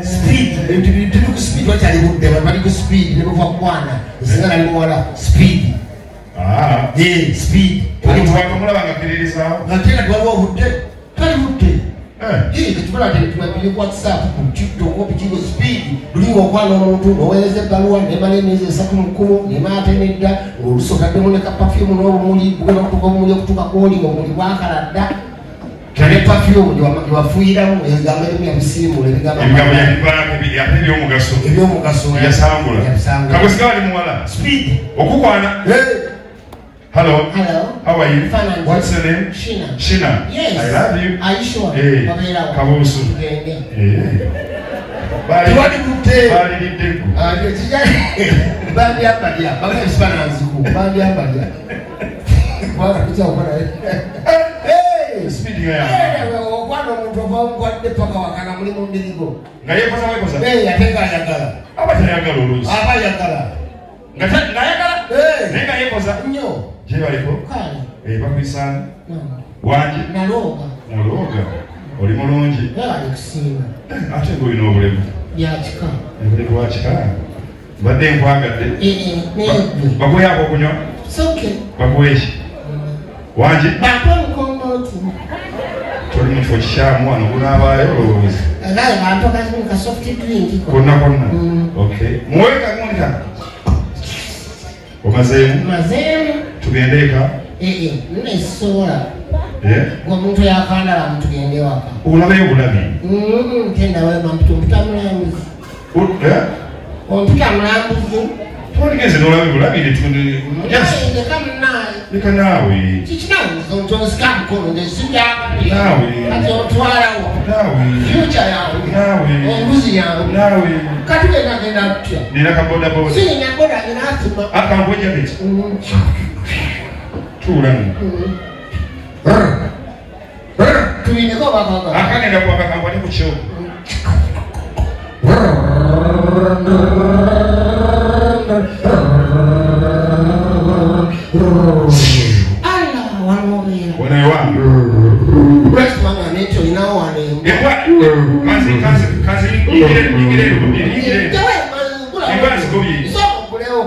Speed. Speed. What are you doing? What are you speed? Never walk one. It's not a water. Speed. Ah. Yeah, speed. What is that? I tell you what would do. Hey, the brother to WhatsApp, TikTok, what speed. Bring one on to where is the balloon, the money is a second cool, the Martin, or so that the Monica perfume or Muli, going to go to a calling or Waka that. Can you perfume? You are freedom, and you have seen what you got. Speed. Hello. Hello. How are you? Fine. What's your name? Shina. Shina. Yes. I love you. Are you sure? Hey. Kabusu. Bali wote. Bali diteku. Bali hapa dia. Bali Hispania nzuku. Bali hapa dia. Bwana kicha bwana. Hey, speed ya. Bwana mtu kwa paka wakana mlimo mbiligo. Ngaye pasa wewe kosa. Hey, atenga yakala. Aba yakala urusi. Aba yakala. Ngata yakala? Hey. Nenga yekoza. Nyo. Je baliko? Kale. Bakwisana. No. Wanje? Naloga. Naloga. Oli mulungi. Bali kusima. Ate ngo ino obulemu. Yachika. Ebule kwachika. Badde nkwagadde. Maybe. Bakoyako okunywa? It's okay. Bakoyeshi. Wanje? Bakoyako. Toli mu kifo kikyamu wano kunaabayo olowooza. Naye bantoka ka soft drink. Konna. Okay. Muweka ng'onika. Omazeemu? Mazeemu. Tugende eka? Nnesobola. Omuntu yakandala mutugende waka. Olabayo obulabi? Tenda weba mputa mulambuzi. Omputa mulambuzi. Twandigeze n'olaba obulabi netundi. Leka naawe. Kikinawe ntonsika mukono ndesibyaka. Naawe. Kati otwalawo. Naawe. Future yawe. Naawe. Ombuzi yawe. Naawe. Kati genda kutya. Nina kaboda boda. Sirina boda ginasima. Akamboja beti. Tuulanu. Tulineko bakaga. Akagenda kwakakambwa ne ku kyo. Wanawe wange. Breast manga neto inawo wane. Kazi ingire. Imbazi gobi. So kuleo.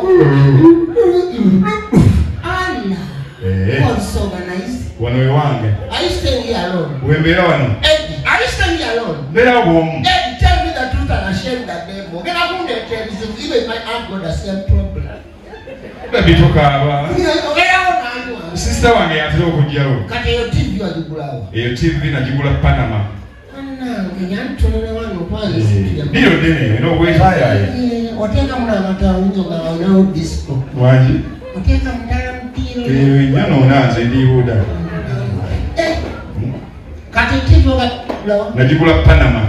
What's organized? Wanawe wange. Are you staying here alone? Wembera wano. Eddie, are you staying here alone? Mbera bwomu. Eddie, tell me the truth and I share that demo. Can I go there tell you even my aunt got the same problem? Bitoka aba. Sister wange yatera okujjawo. Kati eyo TV wagigulawo. Eyo TV nagigula Panama. Nange yantonera wano kwanza. Ndiyo dene, n'obwetaayaye. Oteeka muna amata oyinza ogaonawo disco. Wangi? Oteeka mudala mupiira. Nnyo noonanze ndibuuda. Kati TV wagigulawo. Nagigula Panama.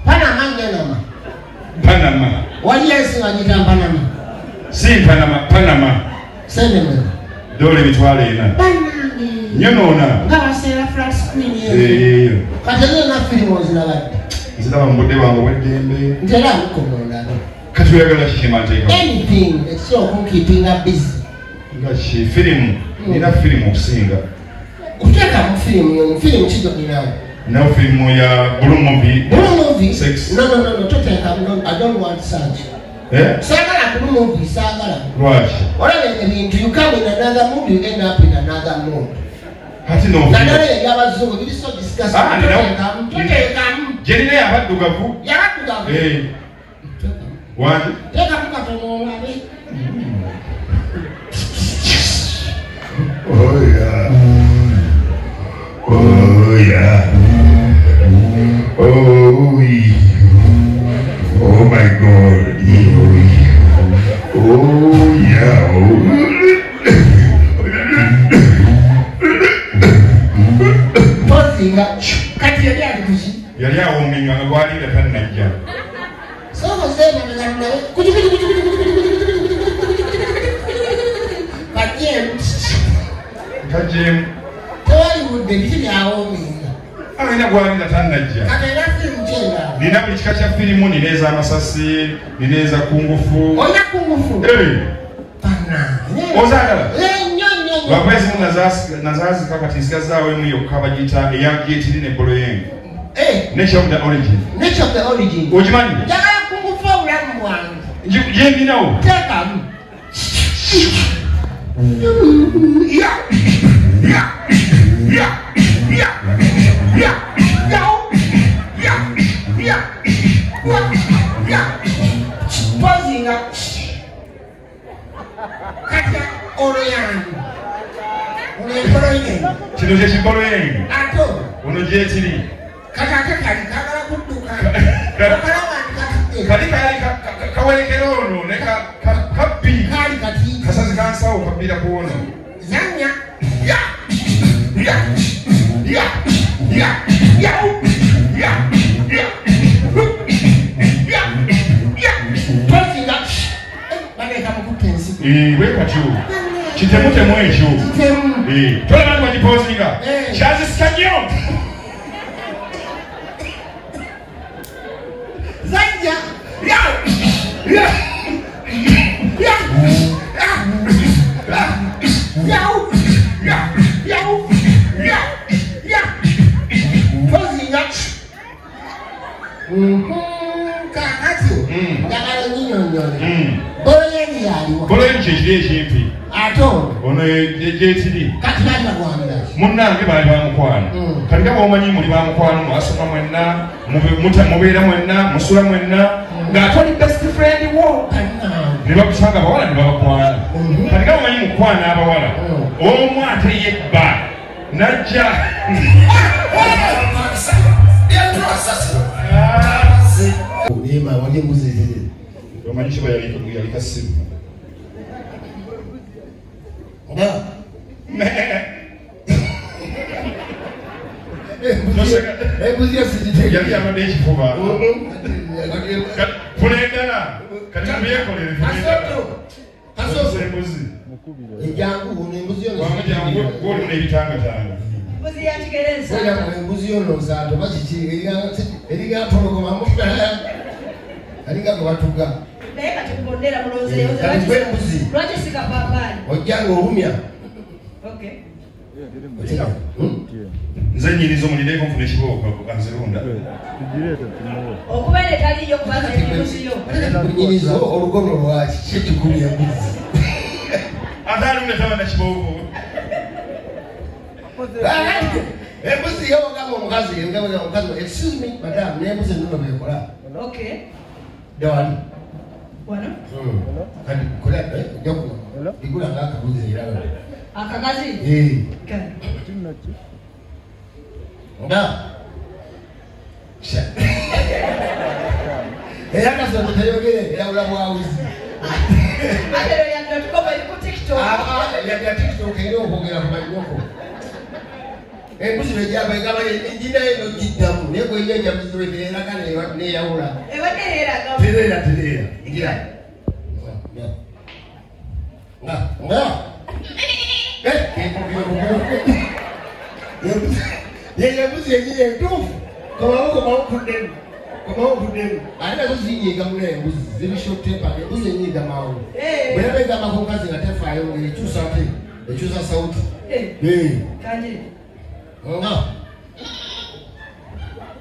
Panama nyanama. Panama. Wali ensi wagita Panama. Si Panama. Senemera. Dole mitwalo ena. Banange. Nnyo noona. Nga baseera flat screen eyo. Kati na firimu ozirabadde. Ziraba mu budde bwange obw'eddembe. Ntera mukomondana. Kati oyagala kiki mateeka? Anything ekisobola okunkeepinga busy. Nga ki firimu? Nina firimu okusinga. Kuteeka mu firimu kigoginawo. Nayo firimu ya Blue Movie. Blue Movie? Sex. No, toteeka. I don't want such. Sagala Blue Movie, sagala. Lwaki? Olaba ebintu, you come in another mood, you end up in another mood. Kati no. Nadala ebyabazungu biri so disgusting. Toteekamu. Jerina yabaddugavu. Yabaddugavu. Wangi? Teekamu katono olabe. Oh yeah. Oh yeah. Oh yeah. Oh my God. Oh yeah. Pozinga. Kati yali ali kuki? Yali awuminga nga gwalira tannajja. Soko sema ngana kuji. Kajem. Tewali budde biki awuminga. Alina gwalira tannajja. Katera firimu kyenda. Nina buli kika kya firimu, nineza amasasi, nineza kungufu. Oya kungufu? Bana. Ozagala? Nnyo. Bakwezi nazazi kakati sigazawe mu yokaba gita eyagitiri ne boloyeng. Nature of the origin. Nature of the origin. Ojimani? Jagala kukufa ulamu wange. Jembi nawo. Tekamu. Pozinga. Kata oroyangu. Kino kye kiboloyeng. Ato. Ono gyekiri. Kata kagala kudduka. Kali kawelekera ono ne kabbi. Kali kati. Kasazi kansawo kabbira ku ono. Zanya. Pozinga. Bagenda mukutensi. Wekatyo. Kitemutemu ekyo. Tola bantu bagipozinga. Kyazisika nnyo. Zanya. Pozinga. Kakati. Jagala nyinyonyole. Boloyeni yaliwa. Boloyeni kyekiri ekimpi. Ato. Ono gyekiri. Kati bali bagwamira. Munnange bali bamukwano. Kati nga bwomanyi muli bamukwano mwasoma mwenna mubeera mwenna musula mwenna ng'ate oli best friend wo ne bakusanga abawala ne babakwana. Kati nga bwomanyi mukwana abawala omu ate yebba najja Nima wali mbuzi zile. omanyi kiba yali kasimu. Mbuzi yasijite. Yali amadde ekifuba. Fulendala kati mubyekolere. Kasoto embuzi. Ejangu n'embuzi yo. Wamujjangu goli n'ebitangatanga. Mbuzi ya Kigereza. Oya embuzi yo n'ozato bakiki eriga tologoma mufta. Alinga kubatuga. Naye kati kubondera mulonze yoza embuzi. Lwaki sika papaali. Ojjangu olumya. Okay. Nze nyiriza omulireeko nfuna ekibooko anzirunda. Okubeera etaliyo kubanga embuzi yo. Nyiriza olugono lwaki kyekikulu embuzi. Ataalumne tabanda kibooko. Embuzi yo ngamo omukazi excuse me madam n'embuzi nnuno bekola. Okay. Dawani. Wano? Kati kola joko. Igula ng'akabuzi era. Akagazi? Kale. Nga. Era kasoto tayogere yawula bwawuzi. Atero yandira tukoba ku TikTok. Ya TikTok ero okwogera ku manyoko. Embuzi bejaba egaba enjina eno giddamu naye bwenyanya buzibu era kale neyawula. Ebadde eraga. Terera. Ngira. Nga. Embuzi egiye entuufu. Komawo kuddemu. Ate nazo zinyiga muna embuzi zibishottepa embuzi enyiga mawo. Bwera begamba ku nkazi nga tefaayo ng'ekyusa ate ekyusa sawuti. Kanje.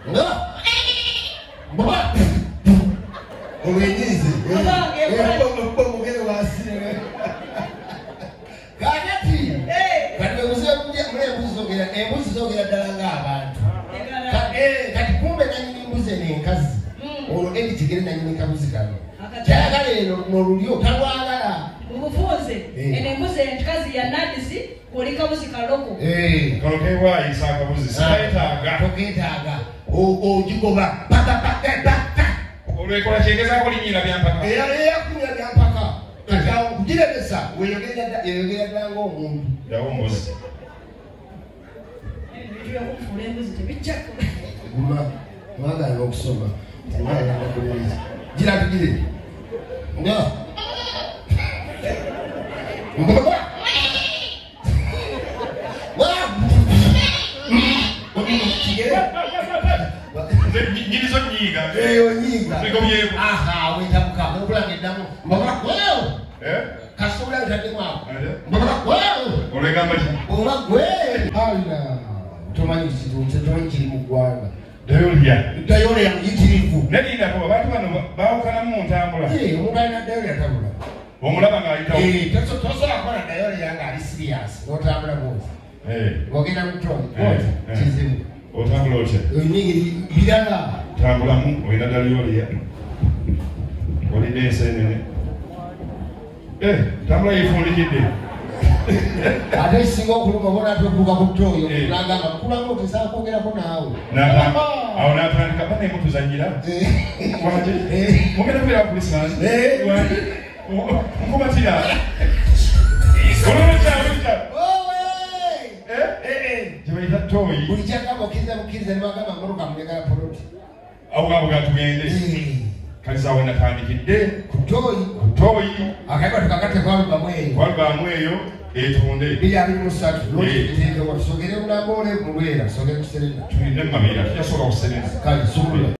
Nga. Baba. Olwenyize. Omugere wasire. Kakati. Kati embuzi zogera ddala ng'abantu. Kati kumbe nanyini mbuzi n'enkazi. Olwo eri kigere nanyini kabuzi kano. Kyayagala eno n'olulyo talwagala. Mubufunze. Eno embuzi enkazi ya nadisi oli kabuzi kaloko. Kalokebwa isa akabuzi sitayetaaga. Tokeetaaga. Ogigoba. Paka. Olwekola kyegezaako linnyira byampaka. Era yakunyira byampaka. Kati kugiremesa weeyogera ddala ng'omuntu. Yawo mbuzi. Okufula embuzi tebijjako. Mwagala okusoma. Mwagala okuwuliza. Gira tugire. Nga. Mbaba. Nyirizo nyiga. Nyiga. Bigobyeko. Aha, wetamuka. Okulanga eddamu. Mbaba. Kasobola utaddemu awo. Mbaba. Olegamba ki? Oba gwe ala tomanyi kitu tomanyi kiri mu ggwanga. Dayolya muyitirivu. Nedinda ko abantu bano baawukana mu ntambula. Omuntu alina dayolya tabula. Omulaba ng'ayitawo. Tosobola kukola dayolya nga ali serious n'otambula bwoti. Ogenda mu ttoni kizibu. Otambula otya? Birala. Tambulamu olina dayolya. Olina enseenene. Tambula yeefundikidde. Ate ekisinga okuluma bona atubuuka ku ttooyo n'agamba nkulamu otesaa kwogerako naawe. Awo n'atandika bana emutuzanyira. Waki? Mugenda kubeera Krismas. Nkubatira. Olulujja. Gye bayita ttooyi. Buli kyagamba okkiriza ne bagamba mmoloka munegala poloti. Awo gatugende. Kalizaawe natandikidde ku ttooyi. Akaiba tukakate kwalubaamu eyo etunde. 223 loti tusogere Mulambole mu Lwera tusogere ku Serena. Tulinde mu Mamiira tujasobola kuserena. Kale sumula.